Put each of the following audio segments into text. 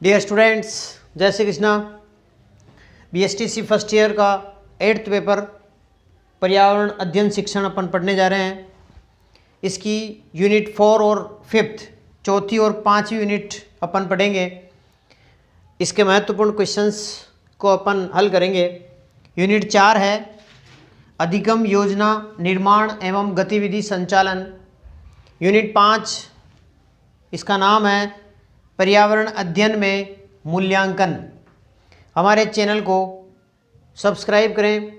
Dear students, जय Shri Krishna. BSTC first year का 8th paper पर्यावरण अध्ययन शिक्षण अपन पढ़ने जा रहे हैं। इसकी यूनिट 4 और 5th, चौथी और 5वीं यूनिट अपन पढ़ेंगे। इसके महत्वपूर्ण क्वेश्चंस को अपन हल करेंगे। यूनिट 4 है अधिगम योजना निर्माण एवं गतिविधि संचालन। यूनिट 5 इसका नाम है पर्यावरण अध्ययन में मूल्यांकन। हमारे चैनल को सब्सक्राइब करें,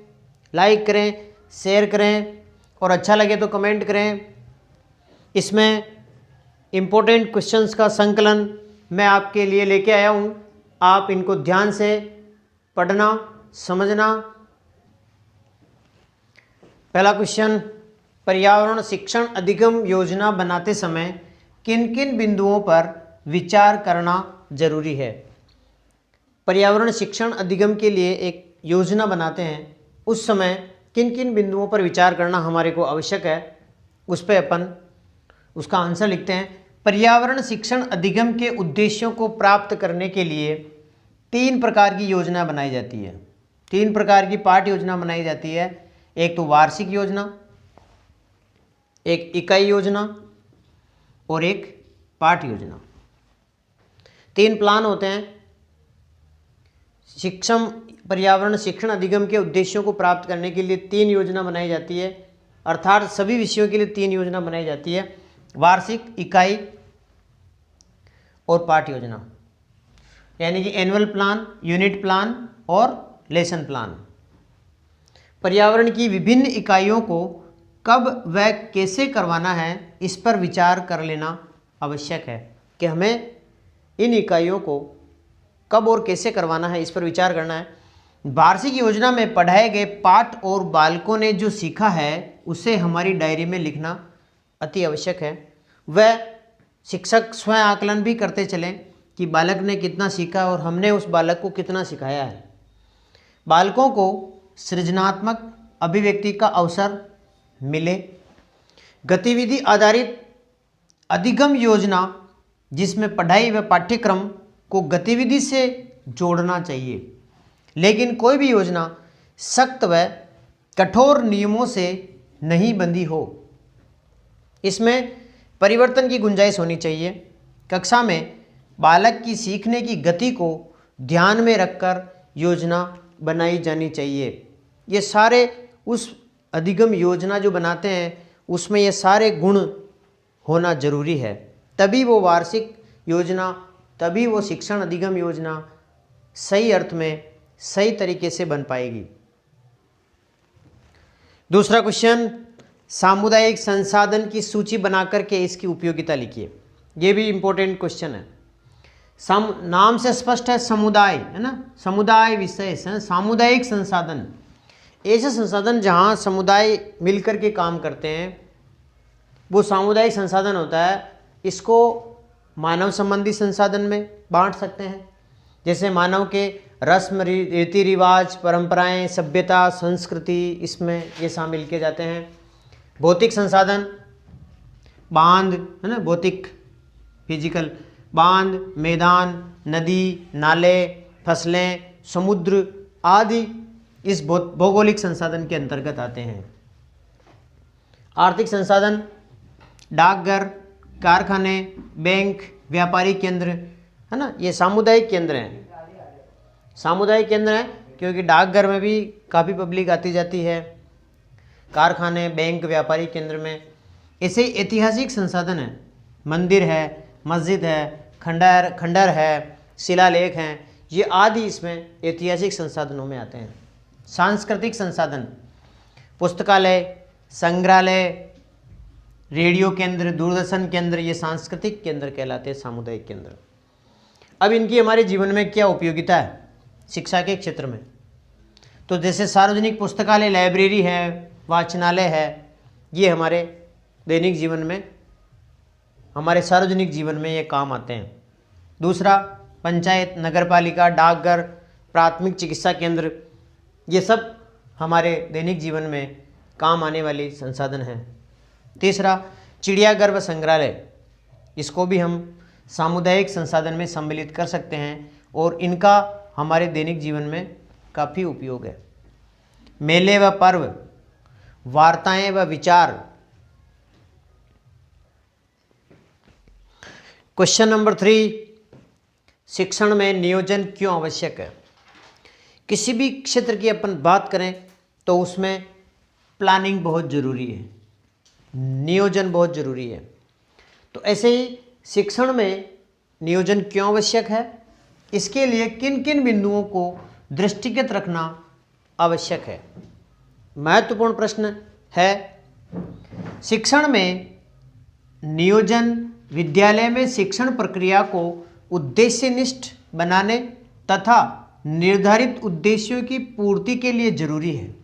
लाइक करें, शेयर करें और अच्छा लगे तो कमेंट करें। इसमें इम्पोर्टेंट क्वेश्चंस का संकलन मैं आपके लिए लेके आया हूँ। आप इनको ध्यान से पढ़ना, समझना। पहला क्वेश्चन, पर्यावरण शिक्षण अधिगम योजना बनाते समय किन किन बिंदुओं पर विचार करना जरूरी है। पर्यावरण शिक्षण अधिगम के लिए एक योजना बनाते हैं, उस समय किन किन बिंदुओं पर विचार करना हमारे को आवश्यक है, उस पर अपन उसका आंसर लिखते हैं। पर्यावरण शिक्षण अधिगम के उद्देश्यों को प्राप्त करने के लिए 3 प्रकार की योजना बनाई जाती है। 3 प्रकार की पाठ योजना बनाई जाती है। एक तो वार्षिक योजना, एक इकाई योजना और एक पाठ योजना। 3 प्लान होते हैं। पर्यावरण शिक्षण अधिगम के उद्देश्यों को प्राप्त करने के लिए 3 योजना बनाई जाती है, अर्थात सभी विषयों के लिए 3 योजना बनाई जाती है। वार्षिक, इकाई और पाठ योजना, यानी कि एनुअल प्लान, यूनिट प्लान और लेसन प्लान। पर्यावरण की विभिन्न इकाइयों को कब व कैसे करवाना है, इस पर विचार कर लेना आवश्यक है कि हमें इन इकाइयों को कब और कैसे करवाना है, इस पर विचार करना है। वार्षिक योजना में पढ़ाए गए पाठ और बालकों ने जो सीखा है उसे हमारी डायरी में लिखना अति आवश्यक है। वह शिक्षक स्वयं आकलन भी करते चलें कि बालक ने कितना सीखा और हमने उस बालक को कितना सिखाया है। बालकों को सृजनात्मक अभिव्यक्ति का अवसर मिले। गतिविधि आधारित अधिगम योजना, जिसमें पढ़ाई व पाठ्यक्रम को गतिविधि से जोड़ना चाहिए, लेकिन कोई भी योजना सख्त व कठोर नियमों से नहीं बंधी हो। इसमें परिवर्तन की गुंजाइश होनी चाहिए। कक्षा में बालक की सीखने की गति को ध्यान में रखकर योजना बनाई जानी चाहिए। ये सारे उस अधिगम योजना जो बनाते हैं उसमें ये सारे गुण होना जरूरी है, तभी वो वार्षिक योजना, तभी वो शिक्षण अधिगम योजना सही अर्थ में सही तरीके से बन पाएगी। दूसरा क्वेश्चन, सामुदायिक संसाधन की सूची बनाकर के इसकी उपयोगिता लिखिए। ये भी इंपॉर्टेंट क्वेश्चन है। नाम से स्पष्ट है, समुदाय है ना, समुदाय विशेष है। सामुदायिक संसाधन ऐसे संसाधन जहाँ समुदाय मिलकर के काम करते हैं, वो सामुदायिक संसाधन होता है। इसको मानव संबंधी संसाधन में बांट सकते हैं, जैसे मानव के रस्म, रीति रिवाज, परंपराएं, सभ्यता, संस्कृति, इसमें ये शामिल किए जाते हैं। भौतिक संसाधन, बांध है ना, भौतिक फिजिकल बांध, मैदान, नदी, नाले, फसलें, समुद्र आदि इस भौगोलिक संसाधन के अंतर्गत आते हैं। आर्थिक संसाधन, डाकघर, कारखाने, बैंक, व्यापारिक केंद्र है ना, ये सामुदायिक केंद्र हैं। सामुदायिक केंद्र हैं क्योंकि डाकघर में भी काफ़ी पब्लिक आती जाती है, कारखाने, बैंक, व्यापारिक केंद्र में। ऐसे ऐतिहासिक संसाधन हैं, मंदिर है, मस्जिद है, खंडर है, शिलालेख हैं, ये आदि इसमें ऐतिहासिक संसाधनों में आते हैं। सांस्कृतिक संसाधन, पुस्तकालय, संग्रहालय, रेडियो केंद्र, दूरदर्शन केंद्र, ये सांस्कृतिक केंद्र कहलाते हैं, सामुदायिक केंद्र। अब इनकी हमारे जीवन में क्या उपयोगिता है शिक्षा के क्षेत्र में, तो जैसे सार्वजनिक पुस्तकालय, लाइब्रेरी है, वाचनालय है, ये हमारे दैनिक जीवन में, हमारे सार्वजनिक जीवन में ये काम आते हैं। दूसरा, पंचायत, नगरपालिका, डाकघर, प्राथमिक चिकित्सा केंद्र, ये सब हमारे दैनिक जीवन में काम आने वाली संसाधन हैं। तीसरा, चिड़ियाघर व संग्रहालय, इसको भी हम सामुदायिक संसाधन में सम्मिलित कर सकते हैं और इनका हमारे दैनिक जीवन में काफ़ी उपयोग है। मेले व पर्व, वार्ताएं व विचार। क्वेश्चन नंबर 3, शिक्षण में नियोजन क्यों आवश्यक है? किसी भी क्षेत्र की अपन बात करें तो उसमें प्लानिंग बहुत ज़रूरी है, नियोजन बहुत ज़रूरी है। तो ऐसे ही शिक्षण में नियोजन क्यों आवश्यक है, इसके लिए किन किन बिंदुओं को दृष्टिगत रखना आवश्यक है? महत्वपूर्ण प्रश्न है। शिक्षण में नियोजन विद्यालय में शिक्षण प्रक्रिया को उद्देश्यनिष्ठ बनाने तथा निर्धारित उद्देश्यों की पूर्ति के लिए जरूरी है।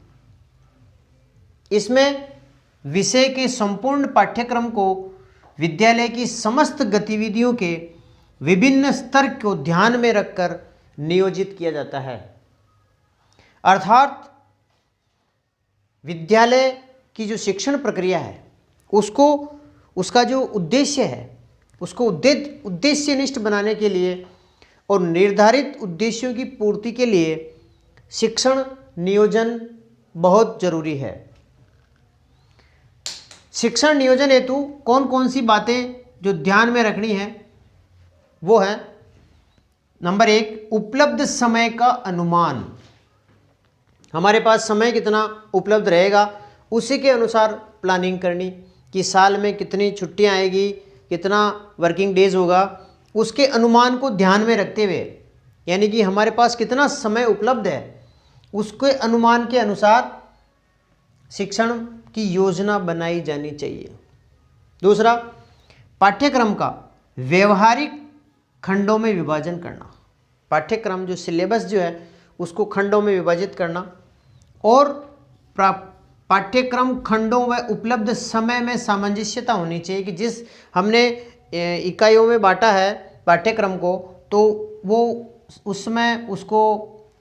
इसमें विषय के संपूर्ण पाठ्यक्रम को विद्यालय की समस्त गतिविधियों के विभिन्न स्तर को ध्यान में रखकर नियोजित किया जाता है। अर्थात विद्यालय की जो शिक्षण प्रक्रिया है उसका जो उद्देश्य है उसको उद्देश्यनिष्ठ बनाने के लिए और निर्धारित उद्देश्यों की पूर्ति के लिए शिक्षण नियोजन बहुत जरूरी है। शिक्षण नियोजन हेतु कौन कौन सी बातें जो ध्यान में रखनी है वो है, नंबर 1, उपलब्ध समय का अनुमान। हमारे पास समय कितना उपलब्ध रहेगा उसी के अनुसार प्लानिंग करनी कि साल में कितनी छुट्टियां आएगी, कितना वर्किंग डेज होगा, उसके अनुमान को ध्यान में रखते हुए, यानी कि हमारे पास कितना समय उपलब्ध है उसके अनुमान के अनुसार शिक्षण की योजना बनाई जानी चाहिए। दूसरा, पाठ्यक्रम का व्यवहारिक खंडों में विभाजन करना। पाठ्यक्रम जो सिलेबस जो है उसको खंडों में विभाजित करना और पाठ्यक्रम खंडों व उपलब्ध समय में सामंजस्यता होनी चाहिए कि जिस हमने इकाइयों में बांटा है पाठ्यक्रम को तो वो उसमें उसको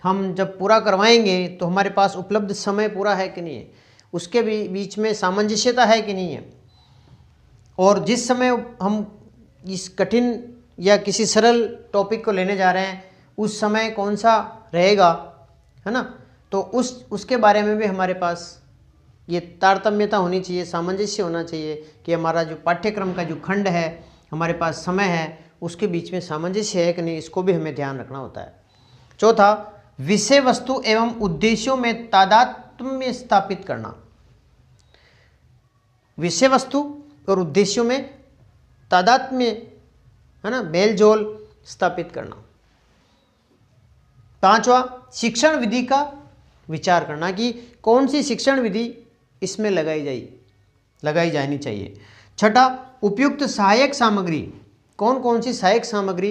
हम जब पूरा करवाएंगे तो हमारे पास उपलब्ध समय पूरा है कि नहीं है, उसके बीच में सामंजस्यता है कि नहीं है, और जिस समय हम इस कठिन या किसी सरल टॉपिक को लेने जा रहे हैं उस समय कौन सा रहेगा, है ना। तो उसके बारे में भी हमारे पास ये तारतम्यता होनी चाहिए, सामंजस्य होना चाहिए कि हमारा जो पाठ्यक्रम का जो खंड है, हमारे पास समय है, उसके बीच में सामंजस्य है कि नहीं, इसको भी हमें ध्यान रखना होता है। चौथा, विषय वस्तु एवं उद्देश्यों में तादात्म्य स्थापित करना। विषय वस्तु और उद्देश्यों में तादात्म्य, है ना, मेल जोल स्थापित करना। पांचवा, शिक्षण विधि का विचार करना कि कौन सी शिक्षण विधि इसमें लगाई जानी चाहिए। छठा, उपयुक्त सहायक सामग्री। कौन कौन सी सहायक सामग्री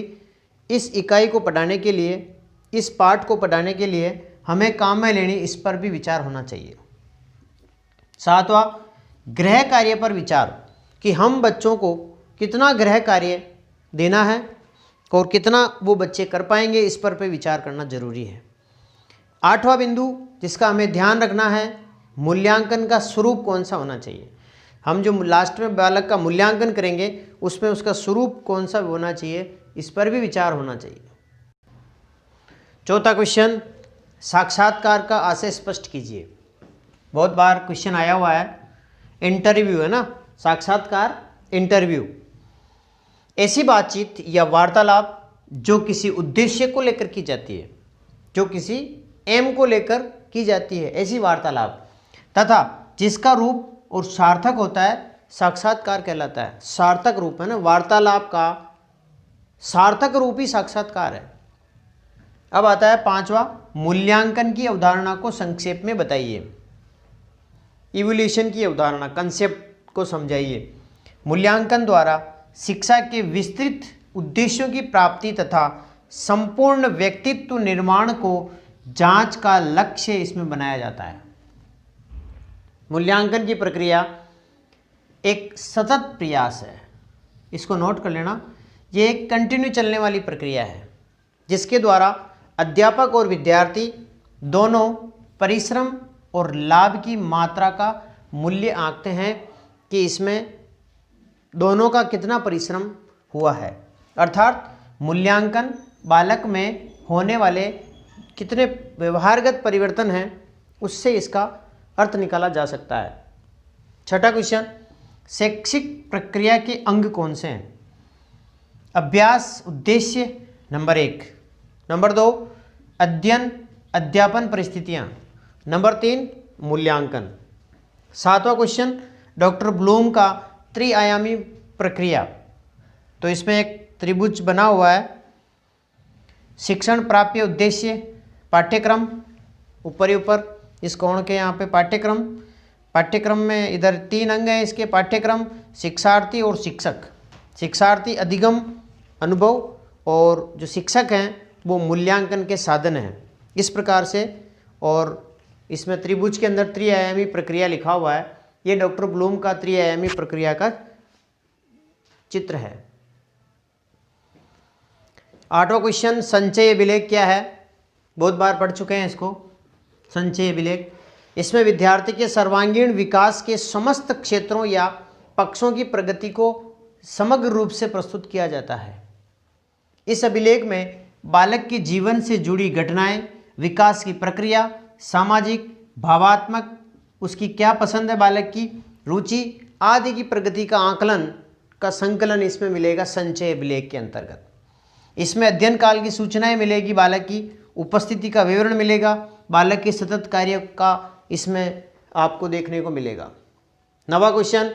इस इकाई को पढ़ाने के लिए, इस पाठ को पढ़ाने के लिए हमें काम में लेनी, इस पर भी विचार होना चाहिए। सातवां, गृह कार्य पर विचार कि हम बच्चों को कितना गृह कार्य देना है और कितना वो बच्चे कर पाएंगे, इस पर विचार करना जरूरी है। आठवां बिंदु जिसका हमें ध्यान रखना है, मूल्यांकन का स्वरूप कौन सा होना चाहिए। हम जो लास्ट में बालक का मूल्यांकन करेंगे उसमें उसका स्वरूप कौन सा होना चाहिए, इस पर भी विचार होना चाहिए। चौथा क्वेश्चन, साक्षात्कार का आशय स्पष्ट कीजिए। बहुत बार क्वेश्चन आया हुआ है, इंटरव्यू है ना, साक्षात्कार इंटरव्यू ऐसी बातचीत या वार्तालाप जो किसी उद्देश्य को लेकर की जाती है, जो किसी एम को लेकर की जाती है, ऐसी वार्तालाप तथा जिसका रूप और सार्थक होता है, साक्षात्कार कहलाता है। सार्थक रूप है ना, वार्तालाप का सार्थक रूप ही साक्षात्कार है। अब आता है पांचवा, मूल्यांकन की अवधारणा को संक्षेप में बताइए। इवोल्यूशन की अवधारणा, कंसेप्ट को समझाइए। मूल्यांकन द्वारा शिक्षा के विस्तृत उद्देश्यों की प्राप्ति तथा संपूर्ण व्यक्तित्व निर्माण को जांच का लक्ष्य इसमें बनाया जाता है। मूल्यांकन की प्रक्रिया एक सतत प्रयास है, इसको नोट कर लेना। ये एक कंटिन्यू चलने वाली प्रक्रिया है जिसके द्वारा अध्यापक और विद्यार्थी दोनों परिश्रम और लाभ की मात्रा का मूल्य आंकते हैं कि इसमें दोनों का कितना परिश्रम हुआ है। अर्थात मूल्यांकन बालक में होने वाले कितने व्यवहारगत परिवर्तन हैं उससे इसका अर्थ निकाला जा सकता है। छठा क्वेश्चन, शैक्षिक प्रक्रिया के अंग कौन से हैं? अभ्यास, उद्देश्य, नंबर 1। नंबर 2, अध्ययन, अध्यापन परिस्थितियां। नंबर 3, मूल्यांकन। सातवां क्वेश्चन, डॉक्टर ब्लूम का त्रिआयामी प्रक्रिया। तो इसमें एक त्रिभुज बना हुआ है। शिक्षण, प्राप्य, उद्देश्य, पाठ्यक्रम, ऊपर ही ऊपर इस कोण के यहाँ पे पाठ्यक्रम में इधर 3 अंग हैं इसके, पाठ्यक्रम, शिक्षार्थी और शिक्षक। शिक्षार्थी अधिगम अनुभव और जो शिक्षक हैं वो मूल्यांकन के साधन हैं, इस प्रकार से। और इसमें त्रिभुज के अंदर त्रिआयामी प्रक्रिया लिखा हुआ है। ये डॉक्टर ब्लूम का त्रिआयामी प्रक्रिया का चित्र है। आठवां क्वेश्चन, संचय अभिलेख क्या है? बहुत बार पढ़ चुके हैं इसको। संचय अभिलेख, इसमें विद्यार्थी के सर्वांगीण विकास के समस्त क्षेत्रों या पक्षों की प्रगति को समग्र रूप से प्रस्तुत किया जाता है। इस अभिलेख में बालक के जीवन से जुड़ी घटनाएं, विकास की प्रक्रिया, सामाजिक, भावात्मक, उसकी क्या पसंद है बालक की, रुचि आदि की प्रगति का आकलन का संकलन इसमें मिलेगा संचय अभिलेख के अंतर्गत। इसमें अध्ययन काल की सूचनाएं मिलेगी, बालक की उपस्थिति का विवरण मिलेगा, बालक के सतत कार्य का इसमें आपको देखने को मिलेगा। नवा क्वेश्चन,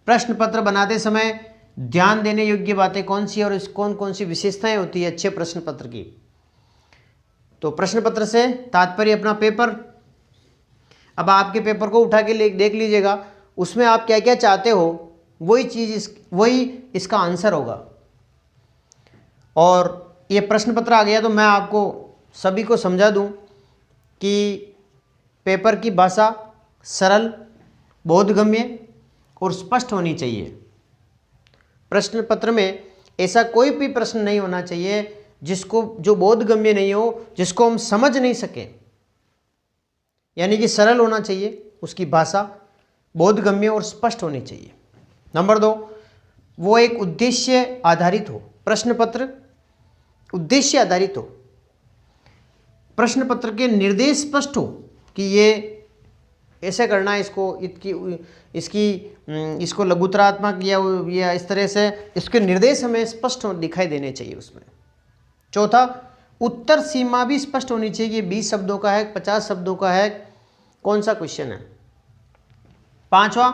प्रश्न पत्र बनाते समय ध्यान देने योग्य बातें कौन सी और कौन कौन सी विशेषताएं होती है अच्छे प्रश्न पत्र की? तो प्रश्न पत्र से तात्पर्य अपना पेपर। अब आपके पेपर को उठा के देख लीजिएगा, उसमें आप क्या क्या चाहते हो वही चीज़ वही इसका आंसर होगा। और ये प्रश्न पत्र आ गया तो मैं आपको सभी को समझा दूं कि पेपर की भाषा सरल, बोधगम्य और स्पष्ट होनी चाहिए। प्रश्न पत्र में ऐसा कोई भी प्रश्न नहीं होना चाहिए जो बोधगम्य नहीं हो, जिसको हम समझ नहीं सके। यानी कि सरल होना चाहिए, उसकी भाषा बोधगम्य और स्पष्ट होनी चाहिए। नंबर 2, वो एक उद्देश्य आधारित हो। प्रश्न पत्र उद्देश्य आधारित हो। प्रश्न पत्र के निर्देश स्पष्ट हो कि ये ऐसे करना है, इसको लघुतरात्मक या इस तरह से इसके निर्देश हमें स्पष्ट दिखाई देने चाहिए उसमें। चौथा, उत्तर सीमा भी स्पष्ट होनी चाहिए कि 20 शब्दों का है, 50 शब्दों का है, कौन सा क्वेश्चन है। पांचवा,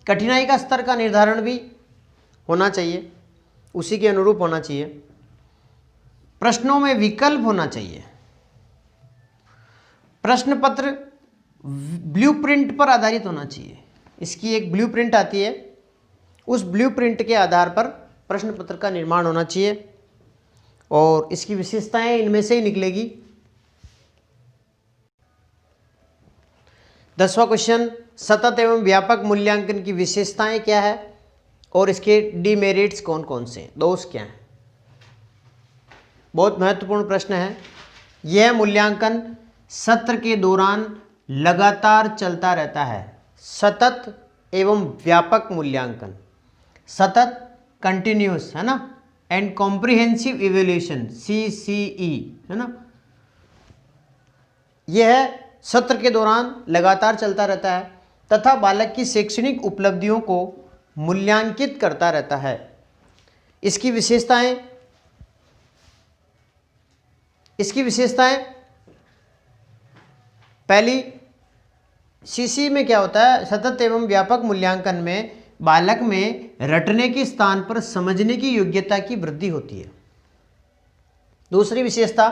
कठिनाई का स्तर का निर्धारण भी होना चाहिए, उसी के अनुरूप होना चाहिए। प्रश्नों में विकल्प होना चाहिए। प्रश्न पत्र ब्लूप्रिंट पर आधारित होना चाहिए। इसकी एक ब्लूप्रिंट आती है, उस ब्लूप्रिंट के आधार पर प्रश्न पत्र का निर्माण होना चाहिए और इसकी विशेषताएं इनमें से ही निकलेगी। 10वां क्वेश्चन, सतत एवं व्यापक मूल्यांकन की विशेषताएं क्या है और इसके डीमेरिट्स कौन कौन से, दोष क्या हैं? बहुत महत्वपूर्ण प्रश्न है। यह मूल्यांकन सत्र के दौरान लगातार चलता रहता है। सतत एवं व्यापक मूल्यांकन, सतत कंटिन्यूस है ना, एंड कॉम्प्रिहेंसिव इवैल्यूएशन CCE है ना, यह सत्र के दौरान लगातार चलता रहता है तथा बालक की शैक्षणिक उपलब्धियों को मूल्यांकित करता रहता है। इसकी विशेषताएं पहली, CC में क्या होता है, सतत एवं व्यापक मूल्यांकन में बालक में रटने के स्थान पर समझने की योग्यता की वृद्धि होती है। दूसरी विशेषता,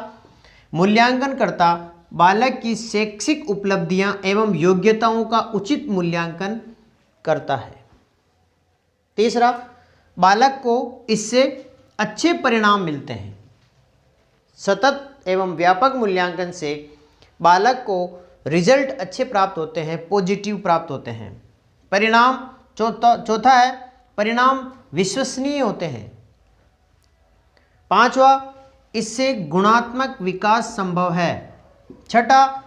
मूल्यांकनकर्ता बालक की शैक्षिक उपलब्धियां एवं योग्यताओं का उचित मूल्यांकन करता है। तीसरा, बालक को इससे अच्छे परिणाम मिलते हैं। सतत एवं व्यापक मूल्यांकन से बालक को रिजल्ट अच्छे प्राप्त होते हैं, पॉजिटिव प्राप्त होते हैं। परिणाम चौथा है, परिणाम विश्वसनीय होते हैं। पांचवा, इससे गुणात्मक विकास संभव है। छठा,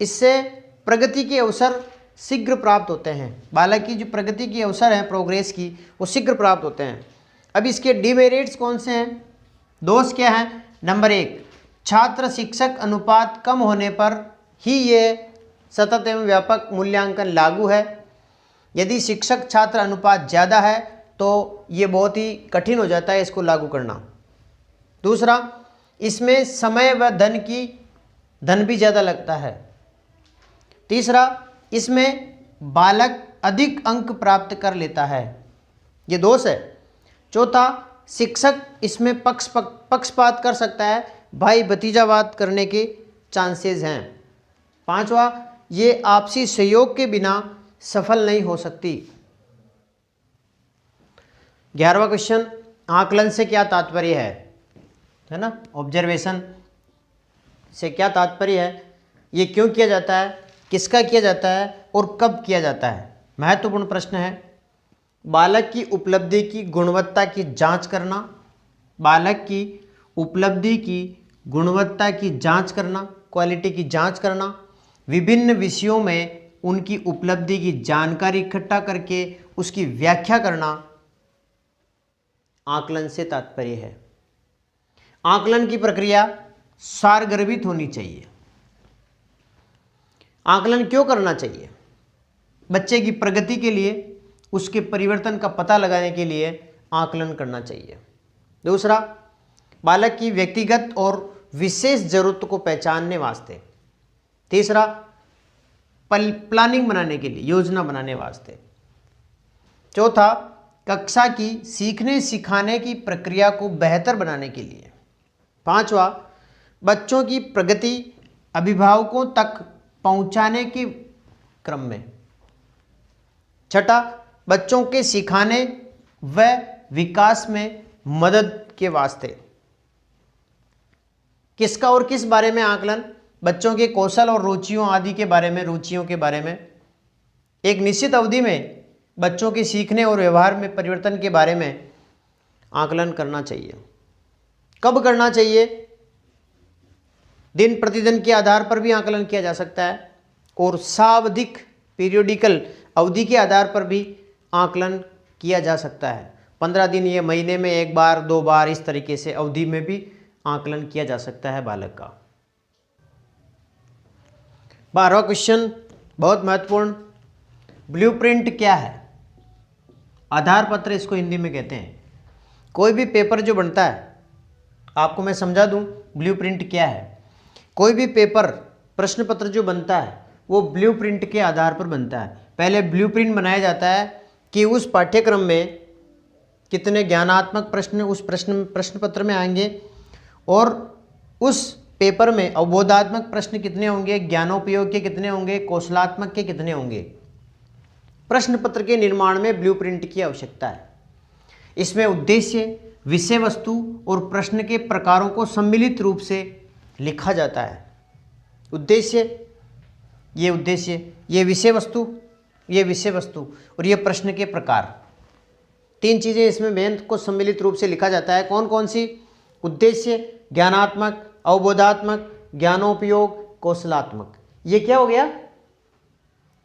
इससे प्रगति के अवसर शीघ्र प्राप्त होते हैं। बालक की जो प्रगति के अवसर हैं, प्रोग्रेस की, वो शीघ्र प्राप्त होते हैं। अब इसके डीमेरिट्स कौन से हैं? दोष क्या है? नंबर 1, छात्र शिक्षक अनुपात कम होने पर ही ये सतत एवं व्यापक मूल्यांकन लागू है। यदि शिक्षक छात्र अनुपात ज़्यादा है तो ये बहुत ही कठिन हो जाता है इसको लागू करना। दूसरा, इसमें समय व धन भी ज़्यादा लगता है। तीसरा, इसमें बालक अधिक अंक प्राप्त कर लेता है, ये दोष है। चौथा, शिक्षक इसमें पक्षपात कर सकता है, भाई भतीजावाद करने के चांसेस हैं। पांचवा, ये आपसी सहयोग के बिना सफल नहीं हो सकती। 11वां क्वेश्चन, आकलन से क्या तात्पर्य है ना? ऑब्जर्वेशन से क्या तात्पर्य है, ये क्यों किया जाता है, किसका किया जाता है और कब किया जाता है? महत्वपूर्ण प्रश्न है। बालक की उपलब्धि की गुणवत्ता की जांच करना, बालक की उपलब्धि की गुणवत्ता की जांच करना, क्वालिटी की जांच करना, विभिन्न विषयों में उनकी उपलब्धि की जानकारी इकट्ठा करके उसकी व्याख्या करना आकलन से तात्पर्य है। आकलन की प्रक्रिया सारगर्भित होनी चाहिए। आकलन क्यों करना चाहिए? बच्चे की प्रगति के लिए, उसके परिवर्तन का पता लगाने के लिए आकलन करना चाहिए। दूसरा, बालक की व्यक्तिगत और विशेष जरूरत को पहचानने वास्ते। तीसरा, प्लानिंग बनाने के लिए, योजना बनाने वास्ते। चौथा, कक्षा की सीखने सिखाने की प्रक्रिया को बेहतर बनाने के लिए। पांचवा, बच्चों की प्रगति अभिभावकों तक पहुंचाने के क्रम में। छठा, बच्चों के सिखाने व विकास में मदद के वास्ते। किसका और किस बारे में आकलन? बच्चों के कौशल और रुचियों आदि के बारे में, रुचियों के बारे में। एक निश्चित अवधि में बच्चों के सीखने और व्यवहार में परिवर्तन के बारे में आकलन करना चाहिए। कब करना चाहिए? दिन प्रतिदिन के आधार पर भी आकलन किया जा सकता है और सावधिक पीरियोडिकल अवधि के आधार पर भी आकलन किया जा सकता है। 15 दिन, ये महीने में 1 बार 2 बार, इस तरीके से अवधि में भी आकलन किया जा सकता है बालक का। 12वां क्वेश्चन बहुत महत्वपूर्ण, ब्लूप्रिंट क्या है? आधार पत्र इसको हिंदी में कहते हैं। कोई भी पेपर जो बनता है, आपको मैं समझा दूं ब्लूप्रिंट क्या है। कोई भी पेपर, प्रश्न पत्र जो बनता है वो ब्लूप्रिंट के आधार पर बनता है। पहले ब्लूप्रिंट बनाया जाता है कि उस पाठ्यक्रम में कितने ज्ञानात्मक प्रश्न उस प्रश्न पत्र में आएंगे और उस पेपर में अवबोधात्मक प्रश्न कितने होंगे, ज्ञानोपयोग के कितने होंगे, कौशलात्मक के कितने होंगे। प्रश्न पत्र के निर्माण में ब्लूप्रिंट की आवश्यकता है। इसमें उद्देश्य, विषय वस्तु और प्रश्न के प्रकारों को सम्मिलित रूप से लिखा जाता है। उद्देश्य, ये विषय वस्तु और ये प्रश्न के प्रकार, 3 चीज़ें इसमें मेन को सम्मिलित रूप से लिखा जाता है। कौन कौन सी? उद्देश्य, ज्ञानात्मक, अवबोधात्मक, ज्ञानोपयोग, कौशलात्मक। ये क्या हो गया?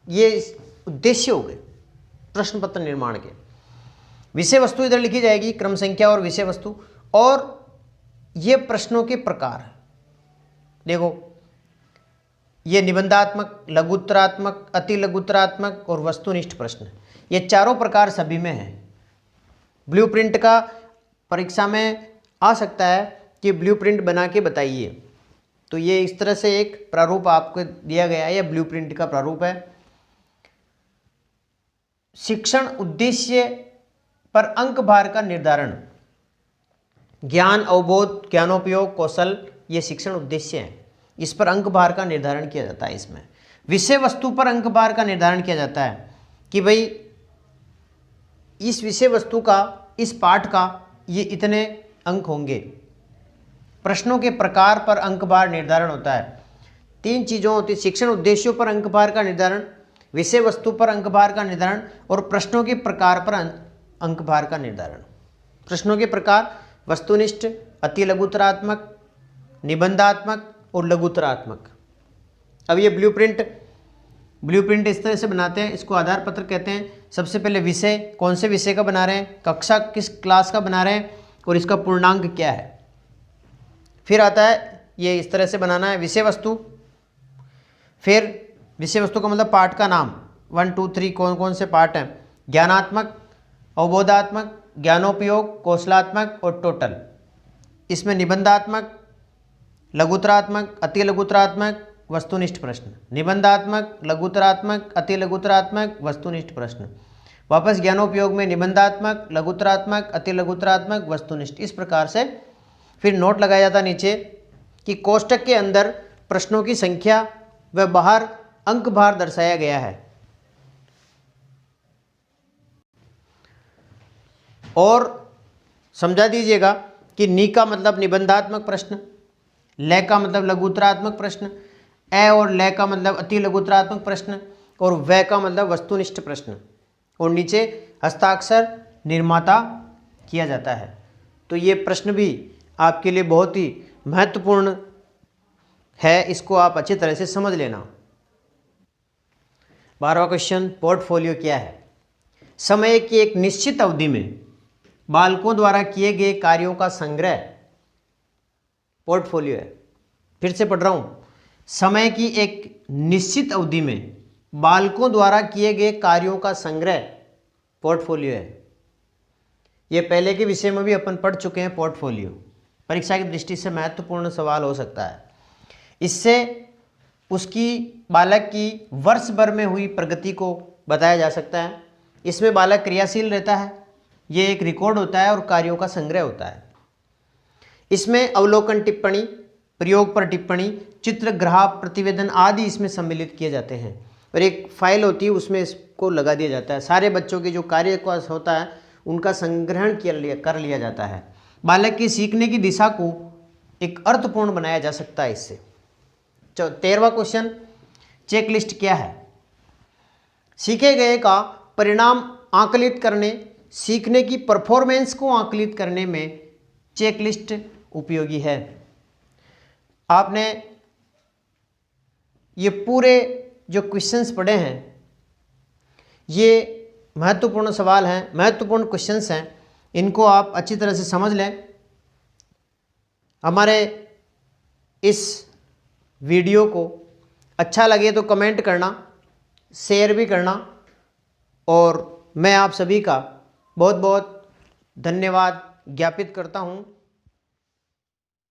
ये उद्देश्य हो गए प्रश्न पत्र निर्माण के। विषय वस्तु इधर लिखी जाएगी, क्रम संख्या और विषय वस्तु, और ये प्रश्नों के प्रकार। देखो, ये निबंधात्मक, लघुत्तरात्मक, अति लघुत्तरात्मक और वस्तुनिष्ठ प्रश्न, ये चारों प्रकार सभी में हैं। ब्लूप्रिंट का परीक्षा में आ सकता है कि ब्लूप्रिंट बना के बताइए, तो ये इस तरह से एक प्रारूप आपको दिया गया है, यह ब्लूप्रिंट का प्रारूप है। शिक्षण उद्देश्य पर अंक भार का निर्धारण, ज्ञान, अवबोध, ज्ञानोपयोग, कौशल, ये शिक्षण उद्देश्य है। इस पर अंक भार का निर्धारण किया जाता है। इसमें विषय वस्तु पर अंक भार का निर्धारण किया जाता है कि भाई इस विषय वस्तु का, इस पाठ का ये इतने अंक होंगे। प्रश्नों के प्रकार पर अंक भार निर्धारण होता है। 3 चीज़ों होती, शिक्षण उद्देश्यों पर अंक भार का निर्धारण, विषय वस्तु पर अंक भार का निर्धारण और प्रश्नों के प्रकार पर अंक भार का निर्धारण। प्रश्नों के प्रकार वस्तुनिष्ठ, अति लघुत्तरात्मक, निबंधात्मक और लघुत्तरात्मक। अब ये ब्लूप्रिंट इस तरह से बनाते हैं, इसको आधार पत्र कहते हैं। सबसे पहले विषय, कौन से विषय का बना रहे हैं, कक्षा किस क्लास का बना रहे हैं और इसका पूर्णांक क्या है। फिर आता है ये इस तरह से बनाना है विषय वस्तु, फिर विषय वस्तु का मतलब पाठ का नाम 1 2 3 कौन कौन से पाठ हैं, ज्ञानात्मक, अवबोधात्मक, ज्ञानोपयोग, कौशलात्मक और टोटल। इसमें निबंधात्मक, लघुतरात्मक, अति लघुतरात्मक, वस्तुनिष्ठ प्रश्न, निबंधात्मक, लघुतरात्मक, अति लघुतरात्मक, वस्तुनिष्ठ प्रश्न, वापस ज्ञानोपयोग में निबंधात्मक, लघुतरात्मक, अति लघुतरात्मक, वस्तुनिष्ठ। इस प्रकार से फिर नोट लगाया जाता नीचे कि कोष्टक के अंदर प्रश्नों की संख्या व बाहर अंक भार दर्शाया गया है। और समझा दीजिएगा कि नी का मतलब निबंधात्मक प्रश्न, ले का मतलब लघुतरात्मक प्रश्न, ए और ले का मतलब अति लघुतरात्मक प्रश्न और व का मतलब वस्तुनिष्ठ प्रश्न, और नीचे हस्ताक्षर निर्माता किया जाता है। तो ये प्रश्न भी आपके लिए बहुत ही महत्वपूर्ण है, इसको आप अच्छी तरह से समझ लेना। 12वां क्वेश्चन, पोर्टफोलियो क्या है? समय की एक निश्चित अवधि में बालकों द्वारा किए गए कार्यों का संग्रह पोर्टफोलियो है। फिर से पढ़ रहा हूं, समय की एक निश्चित अवधि में बालकों द्वारा किए गए कार्यों का संग्रह पोर्टफोलियो है। ये पहले के विषय में भी अपन पढ़ चुके हैं। पोर्टफोलियो परीक्षा की दृष्टि से महत्वपूर्ण सवाल हो सकता है। इससे उसकी बालक की वर्ष भर में हुई प्रगति को बताया जा सकता है। इसमें बालक क्रियाशील रहता है, ये एक रिकॉर्ड होता है और कार्यों का संग्रह होता है। इसमें अवलोकन टिप्पणी, प्रयोग पर टिप्पणी, चित्र, ग्राफ, प्रतिवेदन आदि इसमें सम्मिलित किए जाते हैं और एक फाइल होती है उसमें इसको लगा दिया जाता है। सारे बच्चों के जो कार्य होता है उनका संग्रहण कर लिया जाता है। बालक की सीखने की दिशा को एक अर्थपूर्ण बनाया जा सकता है इससे। 13वां क्वेश्चन, चेकलिस्ट क्या है? सीखे गए का परिणाम आकलित करने, सीखने की परफॉर्मेंस को आकलित करने में चेकलिस्ट उपयोगी है। आपने ये पूरे जो क्वेश्चंस पढ़े हैं ये महत्वपूर्ण सवाल हैं, महत्वपूर्ण क्वेश्चंस हैं, इनको आप अच्छी तरह से समझ लें। हमारे इस वीडियो को अच्छा लगे तो कमेंट करना, शेयर भी करना, और मैं आप सभी का बहुत बहुत धन्यवाद ज्ञापित करता हूँ।